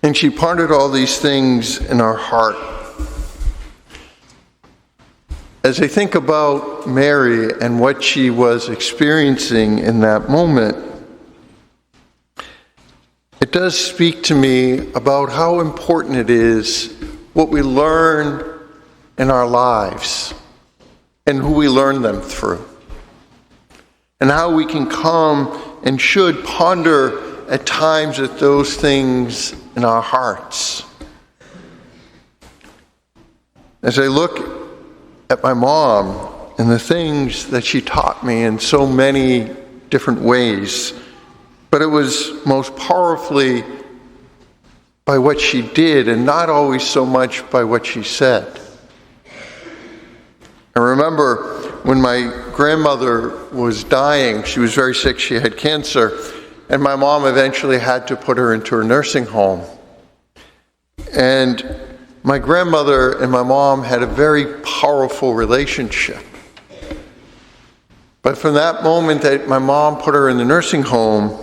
And she pondered all these things in her heart. As I think about Mary and what she was experiencing in that moment, it does speak to me about how important it is what we learn in our lives and who we learn them through, and how we can come and should ponder at times at those things in our hearts. As I look at my mom and the things that she taught me in so many different ways, but it was most powerfully by what she did and not always so much by what she said. I remember when my grandmother was dying, she was very sick, she had cancer, and my mom eventually had to put her into a nursing home. And my grandmother and my mom had a very powerful relationship. But from that moment that my mom put her in the nursing home,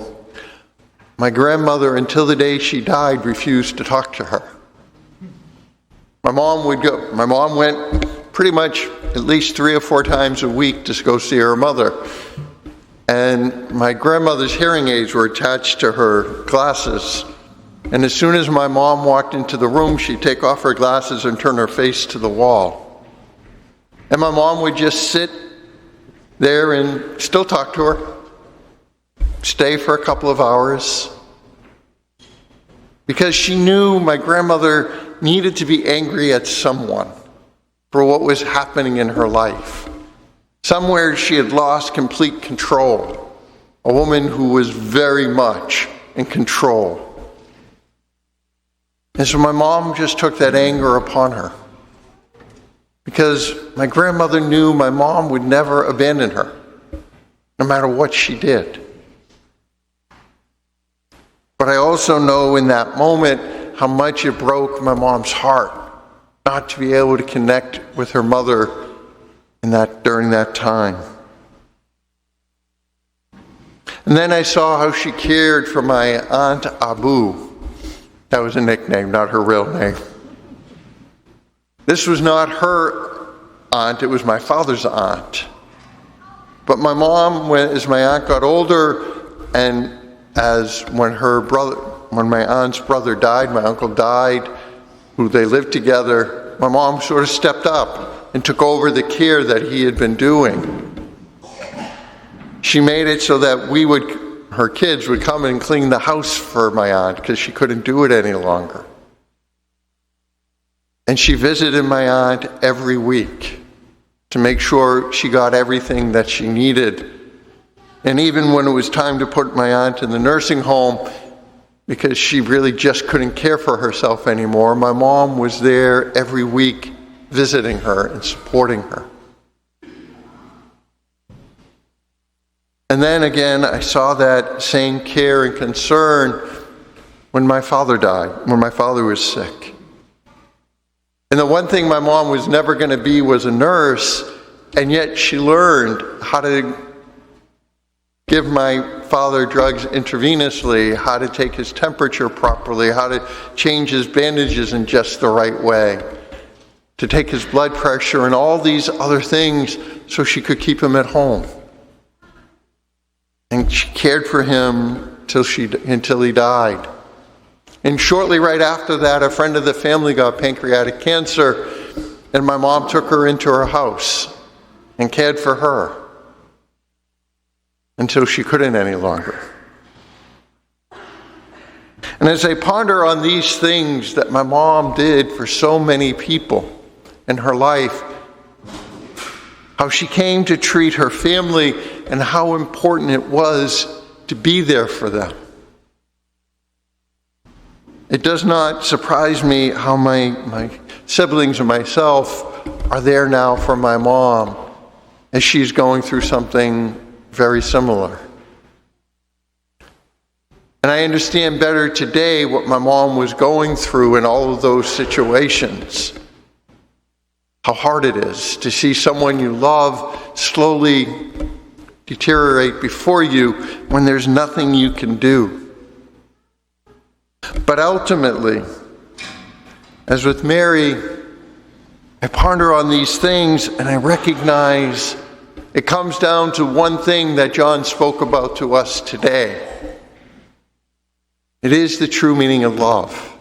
my grandmother, until the day she died, refused to talk to her. My mom went pretty much at least 3 or 4 times a week to go see her mother. And my grandmother's hearing aids were attached to her glasses. And as soon as my mom walked into the room, she'd take off her glasses and turn her face to the wall. And my mom would just sit there and still talk to her, stay for a couple of hours, because she knew my grandmother needed to be angry at someone for what was happening in her life. Somewhere she had lost complete control, a woman who was very much in control. And so my mom just took that anger upon her, because my grandmother knew my mom would never abandon her, no matter what she did. But I also know in that moment how much it broke my mom's heart not to be able to connect with her mother during that time. And then I saw how she cared for my Aunt Abu. That was a nickname, not her real name. This was not her aunt, it was my father's aunt. But my mom, as my aunt got older, and when my aunt's brother died, my uncle died, who they lived together, my mom sort of stepped up and took over the care that he had been doing. She made it so that her kids would come and clean the house for my aunt because she couldn't do it any longer. And she visited my aunt every week to make sure she got everything that she needed. And even when it was time to put my aunt in the nursing home, because she really just couldn't care for herself anymore, my mom was there every week visiting her and supporting her. And then again, I saw that same care and concern when my father died, when my father was sick. And the one thing my mom was never going to be was a nurse, and yet she learned how to give my father drugs intravenously, how to take his temperature properly, how to change his bandages in just the right way, to take his blood pressure and all these other things so she could keep him at home. And she cared for him until he died. And shortly right after that, a friend of the family got pancreatic cancer, and my mom took her into her house and cared for her until she couldn't any longer. And as I ponder on these things that my mom did for so many people in her life, how she came to treat her family and how important it was to be there for them, it does not surprise me how my siblings and myself are there now for my mom as she's going through something very similar. And I understand better today what my mom was going through in all of those situations. How hard it is to see someone you love slowly deteriorate before you when there's nothing you can do. But ultimately, as with Mary, I ponder on these things and I recognize it comes down to one thing that John spoke about to us today. It is the true meaning of love.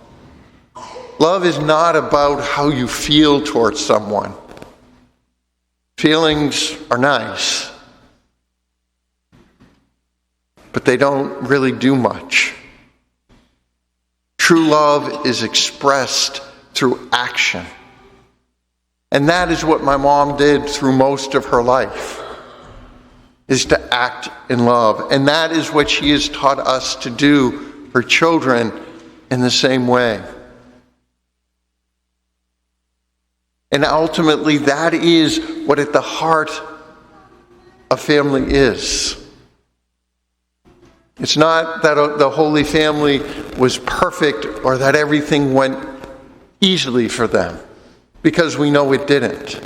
Love is not about how you feel towards someone. Feelings are nice, but they don't really do much. True love is expressed through action. And that is what my mom did through most of her life, is to act in love. And that is what she has taught us to do, her children, in the same way. And ultimately, that is what at the heart of family is. It's not that the Holy Family was perfect or that everything went easily for them, because we know it didn't.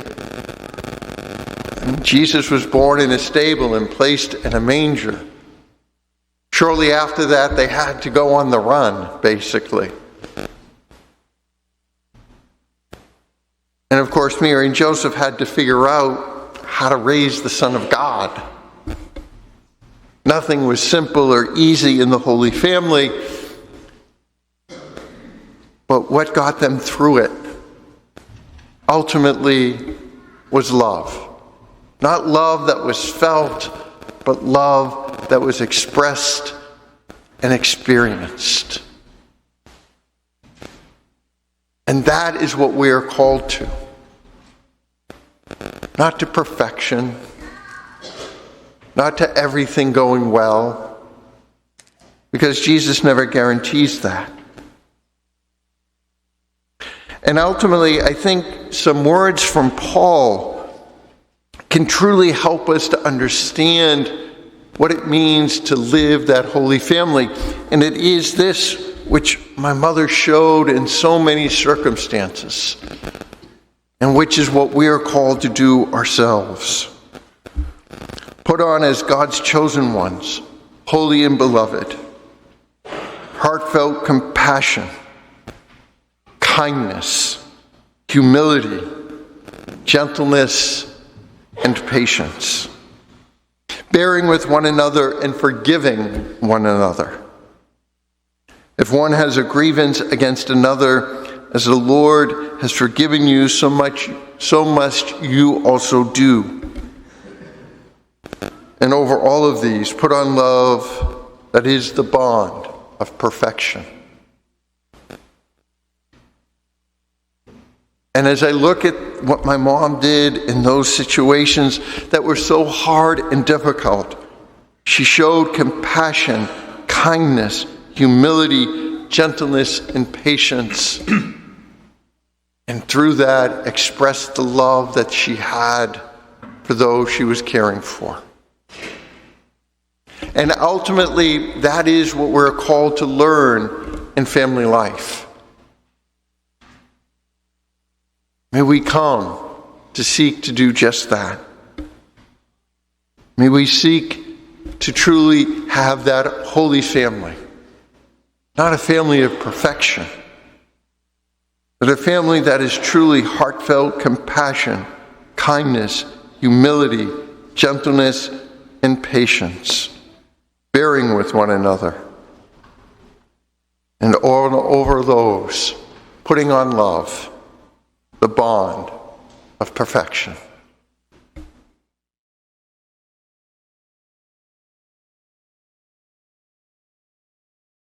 And Jesus was born in a stable and placed in a manger. Shortly after that, they had to go on the run, basically. And of course, Mary and Joseph had to figure out how to raise the Son of God. Nothing was simple or easy in the Holy Family, but what got them through it ultimately was love. Not love that was felt, but love that was expressed and experienced. And that is what we are called to. Not to perfection, not to everything going well, because Jesus never guarantees that. And ultimately, I think some words from Paul can truly help us to understand what it means to live that holy family. And it is this which my mother showed in so many circumstances, and which is what we are called to do ourselves. Put on as God's chosen ones, holy and beloved, heartfelt compassion, kindness, humility, gentleness, and patience, bearing with one another and forgiving one another. If one has a grievance against another, as the Lord has forgiven you, so must you also do. And over all of these, put on love, that is the bond of perfection. And as I look at what my mom did in those situations that were so hard and difficult, she showed compassion, kindness, humility, gentleness, and patience. And through that, expressed the love that she had for those she was caring for. And ultimately, that is what we're called to learn in family life. May we come to seek to do just that. May we seek to truly have that holy family. Not a family of perfection, but a family that is truly heartfelt compassion, kindness, humility, gentleness, and patience, bearing with one another. And all over those, putting on love, the bond of perfection.